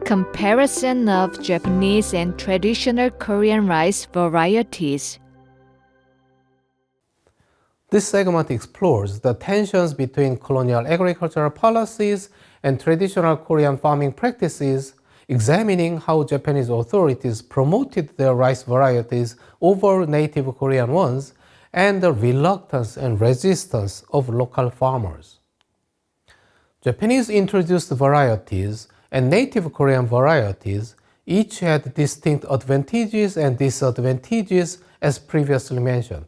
Comparison of Japanese and traditional Korean rice varieties. This segment explores the tensions between colonial agricultural policies and traditional Korean farming practices, examining how Japanese authorities promoted their rice varieties over native Korean ones, and the reluctance and resistance of local farmers. Japanese introduced varieties and native Korean varieties each had distinct advantages and disadvantages as previously mentioned.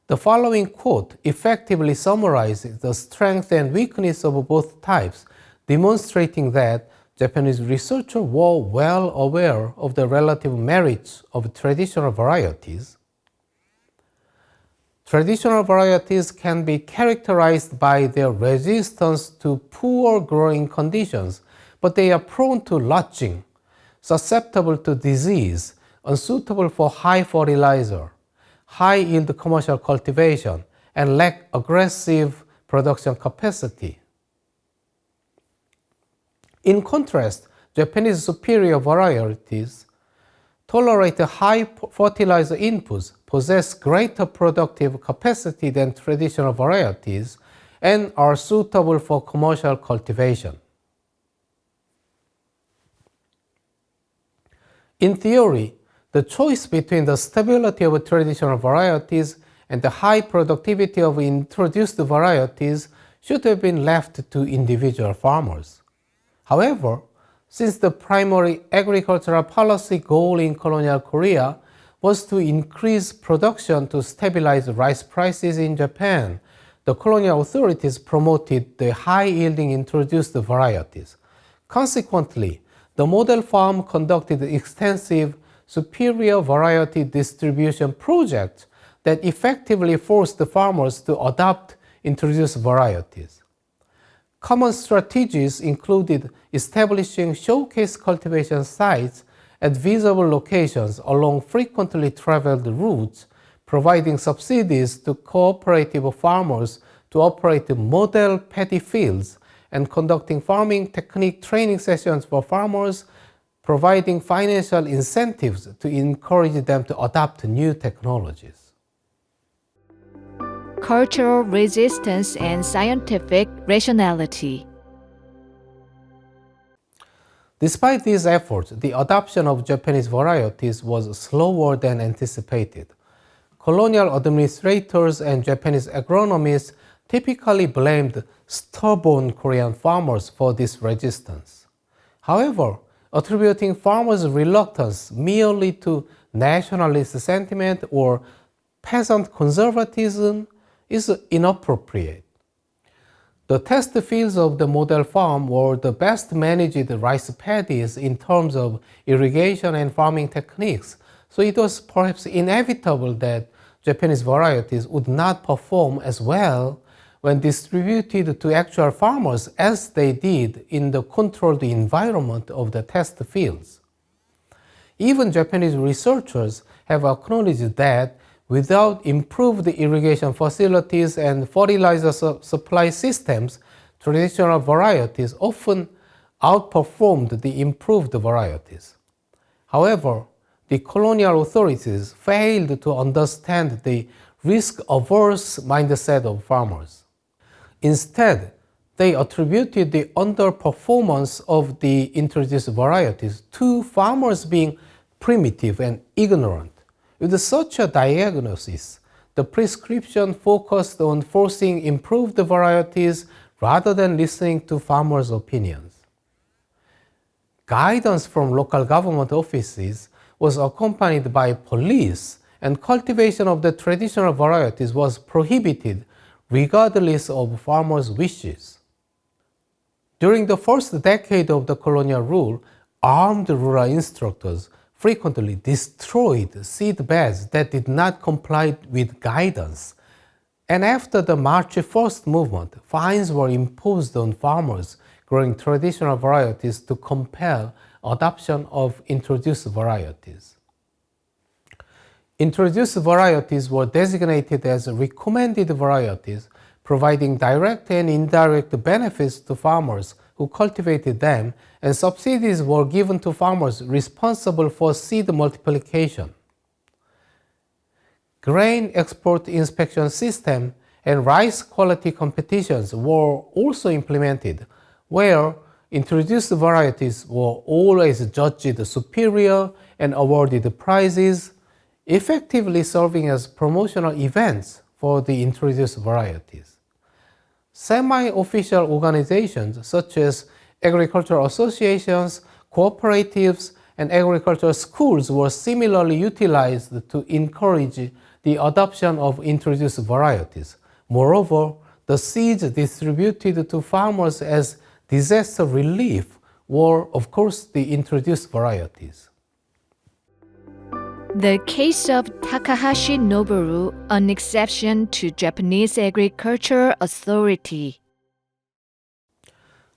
The following quote effectively summarizes the strength and weakness of both types, demonstrating that Japanese researchers were well aware of the relative merits of traditional varieties. Traditional varieties can be characterized by their resistance to poor growing conditions, but they are prone to lodging, susceptible to disease, unsuitable for high fertilizer, high yield commercial cultivation, and lack aggressive production capacity. In contrast, Japanese superior varieties tolerate high fertilizer inputs, possess greater productive capacity than traditional varieties, and are suitable for commercial cultivation. In theory, the choice between the stability of traditional varieties and the high productivity of introduced varieties should have been left to individual farmers. However, since the primary agricultural policy goal in colonial Korea was to increase production to stabilize rice prices in Japan, the colonial authorities promoted the high-yielding introduced varieties. Consequently, the model farm conducted extensive superior variety distribution projects that effectively forced the farmers to adopt introduced varieties. Common strategies included establishing showcase cultivation sites at visible locations along frequently traveled routes, providing subsidies to cooperative farmers to operate model paddy fields, and conducting farming technique training sessions for farmers, providing financial incentives to encourage them to adopt new technologies. Cultural resistance and scientific rationality. Despite these efforts, the adoption of Japanese varieties was slower than anticipated. Colonial administrators and Japanese agronomists typically blamed stubborn Korean farmers for this resistance. However, attributing farmers' reluctance merely to nationalist sentiment or peasant conservatism is inappropriate. The test fields of the model farm were the best managed rice paddies in terms of irrigation and farming techniques, so it was perhaps inevitable that Japanese varieties would not perform as well when distributed to actual farmers as they did in the controlled environment of the test fields. Even Japanese researchers have acknowledged that without improved irrigation facilities and fertilizer supply systems, traditional varieties often outperformed the improved varieties. However, the colonial authorities failed to understand the risk-averse mindset of farmers. Instead, they attributed the underperformance of the introduced varieties to farmers being primitive and ignorant. With such a diagnosis, the prescription focused on forcing improved varieties rather than listening to farmers' opinions. Guidance from local government offices was accompanied by police, and cultivation of the traditional varieties was prohibited regardless of farmers' wishes. During the first decade of the colonial rule, armed rural instructors frequently destroyed seed beds that did not comply with guidance. And after the March 1st movement, fines were imposed on farmers growing traditional varieties to compel adoption of introduced varieties. Introduced varieties were designated as recommended varieties, providing direct and indirect benefits to farmers who cultivated them, and subsidies were given to farmers responsible for seed multiplication. Grain export inspection system and rice quality competitions were also implemented, where introduced varieties were always judged superior and awarded prizes, effectively serving as promotional events for the introduced varieties. Semi-official organizations such as agricultural associations, cooperatives, and agricultural schools were similarly utilized to encourage the adoption of introduced varieties. Moreover, the seeds distributed to farmers as disaster relief were, of course, the introduced varieties. The case of Takahashi Noboru, an exception to Japanese Agriculture Authority.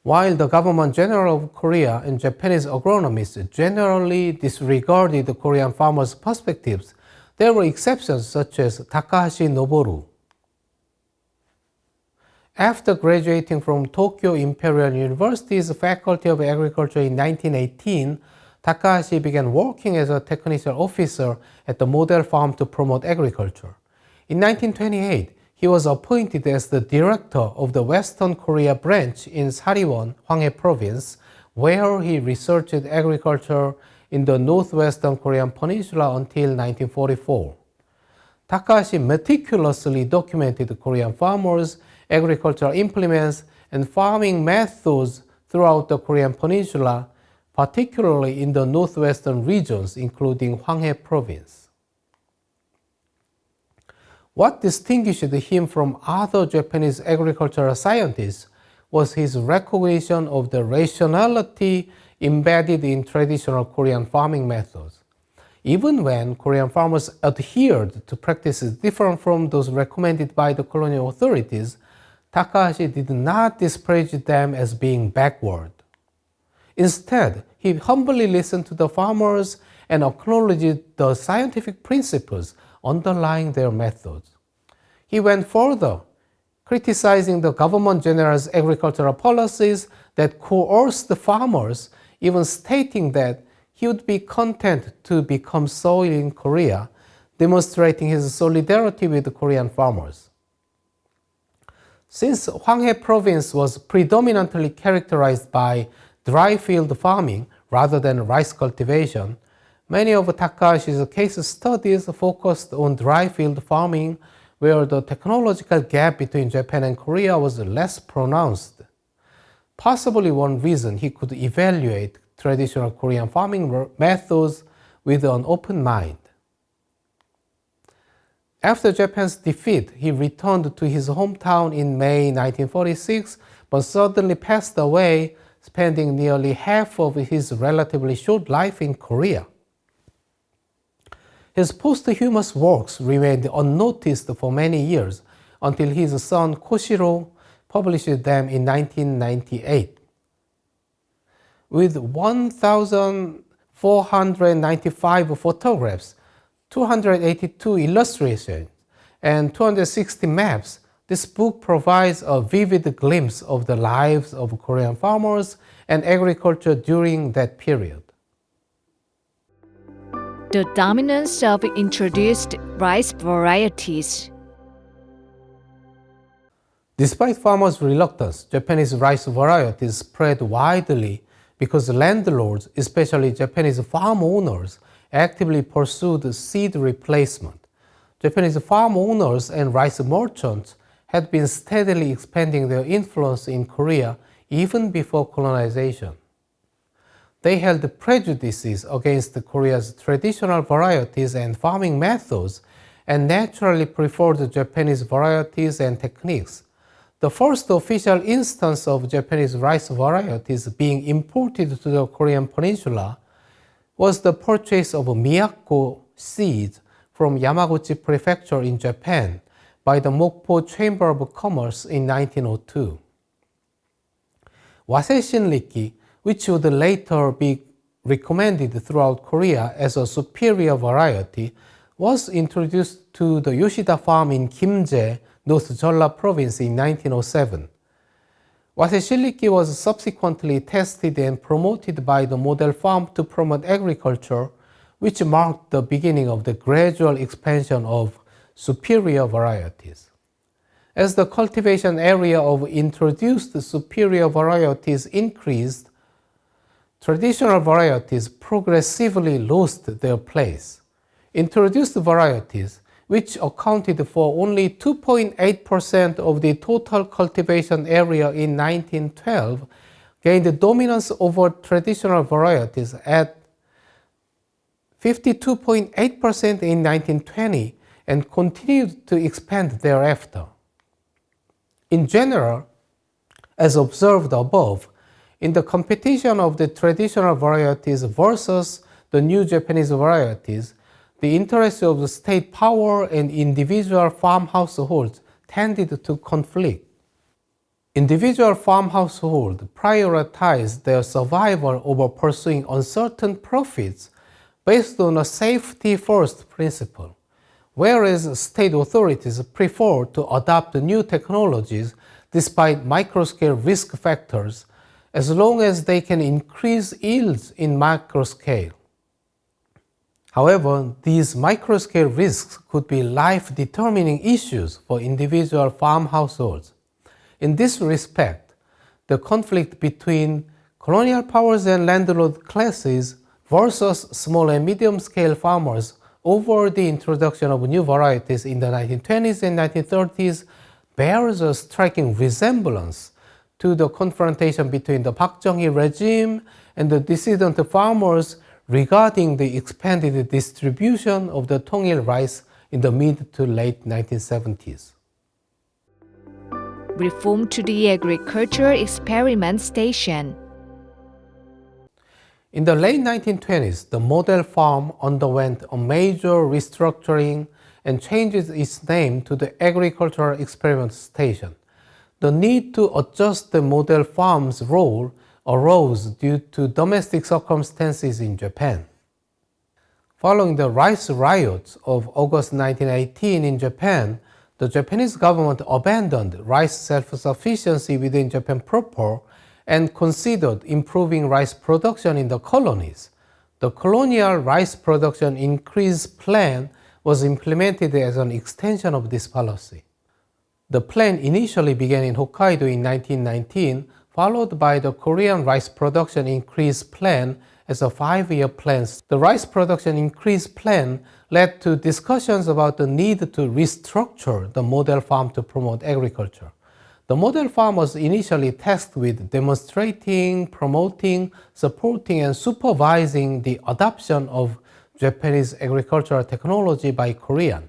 While the government general of Korea and Japanese agronomists generally disregarded the Korean farmers' perspectives, there were exceptions such as Takahashi Noboru. After graduating from Tokyo Imperial University's Faculty of Agriculture in 1918, Takahashi began working as a technical officer at the model farm to promote agriculture. In 1928, he was appointed as the director of the Western Korea branch in Sariwon, Hwanghae Province, where he researched agriculture in the northwestern Korean peninsula until 1944. Takahashi meticulously documented Korean farmers, agricultural implements, and farming methods throughout the Korean peninsula, particularly in the northwestern regions, including Hwanghae Province. What distinguished him from other Japanese agricultural scientists was his recognition of the rationality embedded in traditional Korean farming methods. Even when Korean farmers adhered to practices different from those recommended by the colonial authorities, Takahashi did not disparage them as being backward. Instead, he humbly listened to the farmers and acknowledged the scientific principles underlying their methods. He went further, criticizing the government general's agricultural policies that coerced the farmers, even stating that he would be content to become soil in Korea, demonstrating his solidarity with the Korean farmers. Since Hwanghae Province was predominantly characterized by dry field farming rather than rice cultivation, many of Takahashi's case studies focused on dry field farming, where the technological gap between Japan and Korea was less pronounced. Possibly one reason he could evaluate traditional Korean farming methods with an open mind. After Japan's defeat, he returned to his hometown in May 1946, but suddenly passed away, spending nearly half of his relatively short life in Korea. His posthumous works remained unnoticed for many years until his son Koshiro published them in 1998. With 1,495 photographs, 282 illustrations, and 260 maps, this book provides a vivid glimpse of the lives of Korean farmers and agriculture during that period. The dominance of introduced rice varieties. Despite farmers' reluctance, Japanese rice varieties spread widely because landlords, especially Japanese farm owners, actively pursued seed replacement. Japanese farm owners and rice merchants had been steadily expanding their influence in Korea even before colonization. They held prejudices against Korea's traditional varieties and farming methods and naturally preferred Japanese varieties and techniques. The first official instance of Japanese rice varieties being imported to the Korean peninsula was the purchase of Miyako seeds from Yamaguchi Prefecture in Japan by the Mokpo Chamber of Commerce in 1902. Wasei-shinriki, which would later be recommended throughout Korea as a superior variety, was introduced to the Yoshida farm in Kimje, North Jeolla Province in 1907. Waseshiliki was subsequently tested and promoted by the model farm to promote agriculture, which marked the beginning of the gradual expansion of superior varieties. As the cultivation area of introduced superior varieties increased, traditional varieties progressively lost their place. Introduced varieties, which accounted for only 2.8% of the total cultivation area in 1912, gained dominance over traditional varieties at 52.8% in 1920 and continued to expand thereafter. In general, as observed above, in the competition of the traditional varieties versus the new Japanese varieties, the interests of the state power and individual farm households tended to conflict. Individual farm households prioritized their survival over pursuing uncertain profits based on a safety-first principle, whereas state authorities prefer to adopt new technologies despite microscale risk factors as long as they can increase yields in macroscale. However, these microscale risks could be life-determining issues for individual farm households. In this respect, the conflict between colonial powers and landlord classes versus small and medium-scale farmers over the introduction of new varieties in the 1920s and 1930s bears a striking resemblance to the confrontation between the Park Chung-hee regime and the dissident farmers regarding the expanded distribution of the Tongil rice in the mid to late 1970s. Reform to the Agriculture Experiment Station. In the late 1920s, the model farm underwent a major restructuring and changed its name to the Agricultural Experiment Station. The need to adjust the model farm's role arose due to domestic circumstances in Japan. Following the rice riots of August 1918 in Japan, the Japanese government abandoned rice self-sufficiency within Japan proper and considered improving rice production in the colonies. The Colonial Rice Production Increase Plan was implemented as an extension of this policy. The plan initially began in Hokkaido in 1919, followed by the Korean Rice Production Increase Plan as a 5-year plan. The Rice Production Increase Plan led to discussions about the need to restructure the model farm to promote agriculture. The model farm was initially tasked with demonstrating, promoting, supporting, and supervising the adoption of Japanese agricultural technology by Koreans.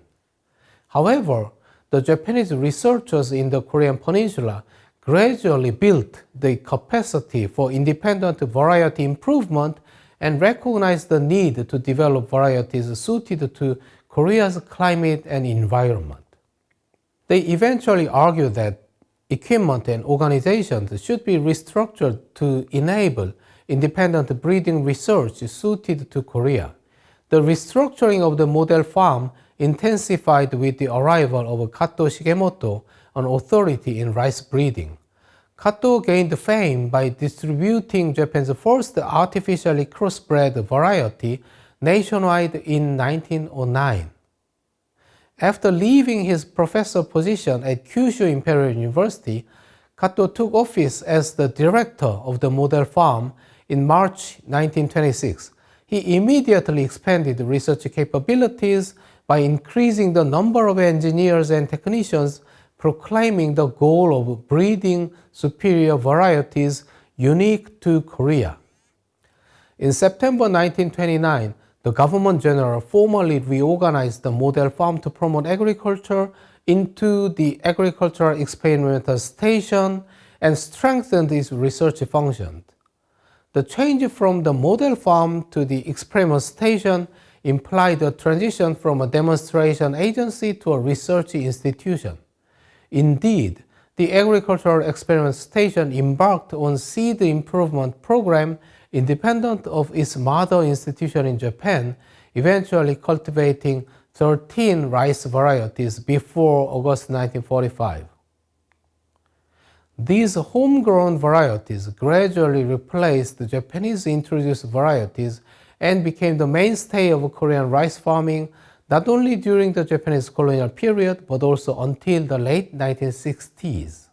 However, the Japanese researchers in the Korean peninsula gradually built the capacity for independent variety improvement and recognized the need to develop varieties suited to Korea's climate and environment. They eventually argued that equipment and organizations should be restructured to enable independent breeding research suited to Korea. The restructuring of the model farm intensified with the arrival of Kato Shigemoto, an authority in rice breeding. Kato gained fame by distributing Japan's first artificially crossbred variety nationwide in 1909. After leaving his professor position at Kyushu Imperial University, Kato took office as the director of the model farm in March 1926. He immediately expanded research capabilities by increasing the number of engineers and technicians, proclaiming the goal of breeding superior varieties unique to Korea. In September 1929, the Government General formally reorganized the model farm to promote agriculture into the Agricultural Experimental Station and strengthened its research function. The change from the model farm to the experiment station implied a transition from a demonstration agency to a research institution. Indeed, the Agricultural Experiment Station embarked on seed improvement program independent of its mother institution in Japan, eventually cultivating 13 rice varieties before August 1945. These homegrown varieties gradually replaced the Japanese introduced varieties and became the mainstay of Korean rice farming, not only during the Japanese colonial period but also until the late 1960s.